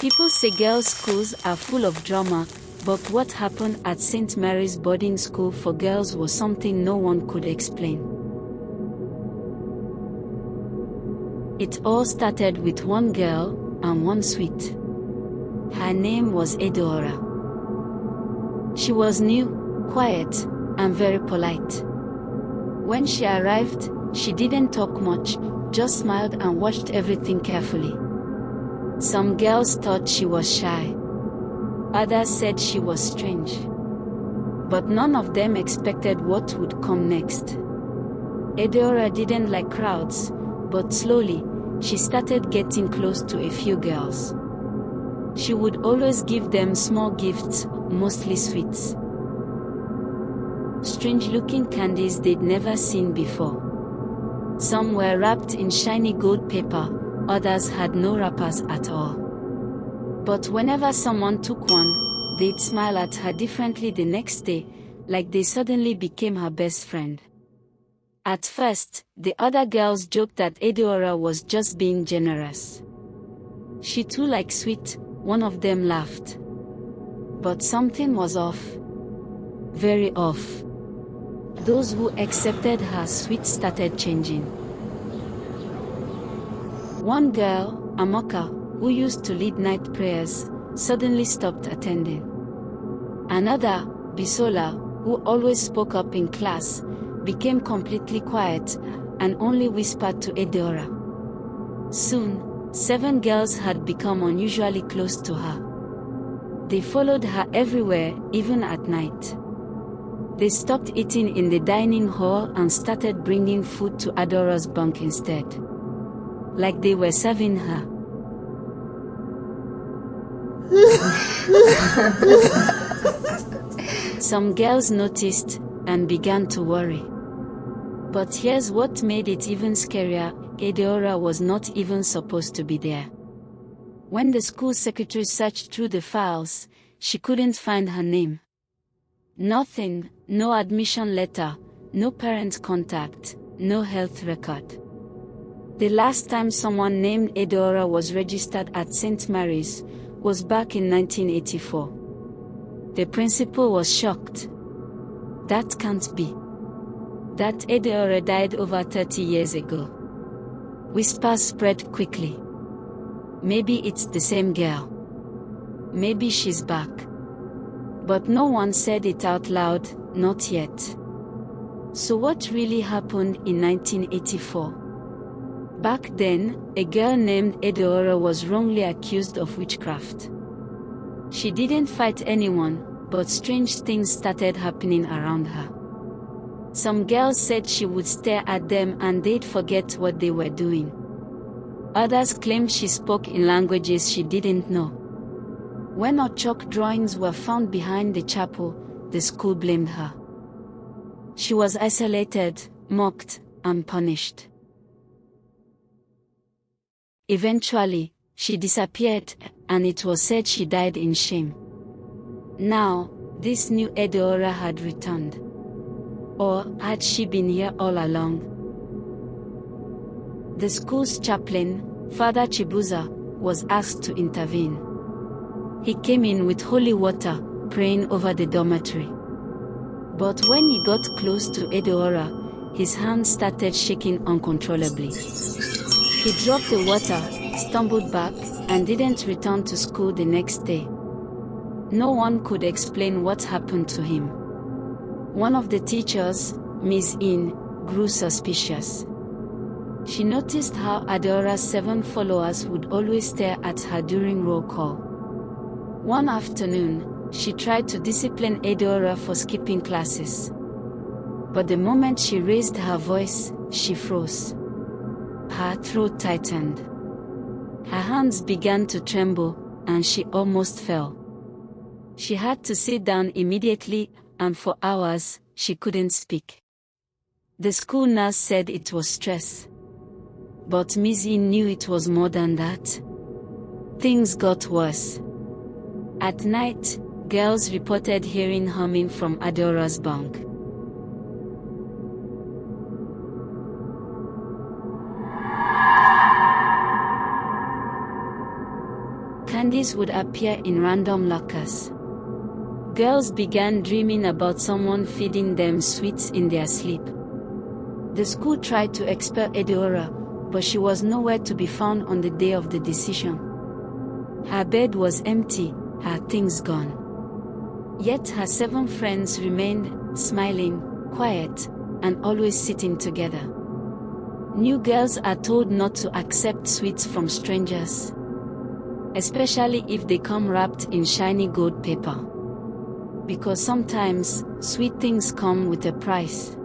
People say girls' schools are full of drama, but what happened at St. Mary's boarding school for girls was something no one could explain. It all started with one girl, and one sweet. Her name was Adaora. She was new, quiet, and very polite. When she arrived, she didn't talk much, just smiled and watched everything carefully. Some girls thought she was shy. Others said she was strange. But none of them expected what would come next. Adaora didn't like crowds, but slowly, she started getting close to a few girls. She would always give them small gifts, mostly sweets. Strange-looking candies they'd never seen before. Some were wrapped in shiny gold paper, others had no wrappers at all. But whenever someone took one, they'd smile at her differently the next day, like they suddenly became her best friend. At first, the other girls joked that Adaora was just being generous. She too liked sweet, one of them laughed. But something was off. Very off. Those who accepted her sweet started changing. One girl, Amaka, who used to lead night prayers, suddenly stopped attending. Another, Bisola, who always spoke up in class, became completely quiet, and only whispered to Adaora. Soon, 7 girls had become unusually close to her. They followed her everywhere, even at night. They stopped eating in the dining hall and started bringing food to Adaora's bunk instead. Like they were serving her. Some girls noticed and began to worry. But here's what made it even scarier: Adaora was not even supposed to be there. When the school secretary searched through the files, she couldn't find her name. Nothing, no admission letter, no parent contact, no health record. The last time someone named Adaora was registered at St. Mary's was back in 1984. The principal was shocked. That can't be. That Adaora died over 30 years ago. Whispers spread quickly. Maybe it's the same girl. Maybe she's back. But no one said it out loud, not yet. So what really happened in 1984? Back then, a girl named Adaora was wrongly accused of witchcraft. She didn't fight anyone, but strange things started happening around her. Some girls said she would stare at them and they'd forget what they were doing. Others claimed she spoke in languages she didn't know. When her chalk drawings were found behind the chapel, the school blamed her. She was isolated, mocked, and punished. Eventually, she disappeared, and it was said she died in shame. Now, this new Adaora had returned. Or had she been here all along? The school's chaplain, Father Chibuza, was asked to intervene. He came in with holy water, praying over the dormitory. But when he got close to Adaora, his hands started shaking uncontrollably. He dropped the water, stumbled back, and didn't return to school the next day. No one could explain what happened to him. One of the teachers, Ms. In, grew suspicious. She noticed how Adaora's 7 followers would always stare at her during roll call. One afternoon, she tried to discipline Adaora for skipping classes. But the moment she raised her voice, she froze. Her throat tightened. Her hands began to tremble, and she almost fell. She had to sit down immediately, and for hours, she couldn't speak. The school nurse said it was stress. But Ms. In knew it was more than that. Things got worse. At night, girls reported hearing humming from Adaora's bunk. Candies would appear in random lockers. Girls began dreaming about someone feeding them sweets in their sleep. The school tried to expel Adaora, but she was nowhere to be found on the day of the decision. Her bed was empty, her things gone. Yet her 7 friends remained, smiling, quiet, and always sitting together. New girls are told not to accept sweets from strangers, especially if they come wrapped in shiny gold paper, because sometimes sweet things come with a price.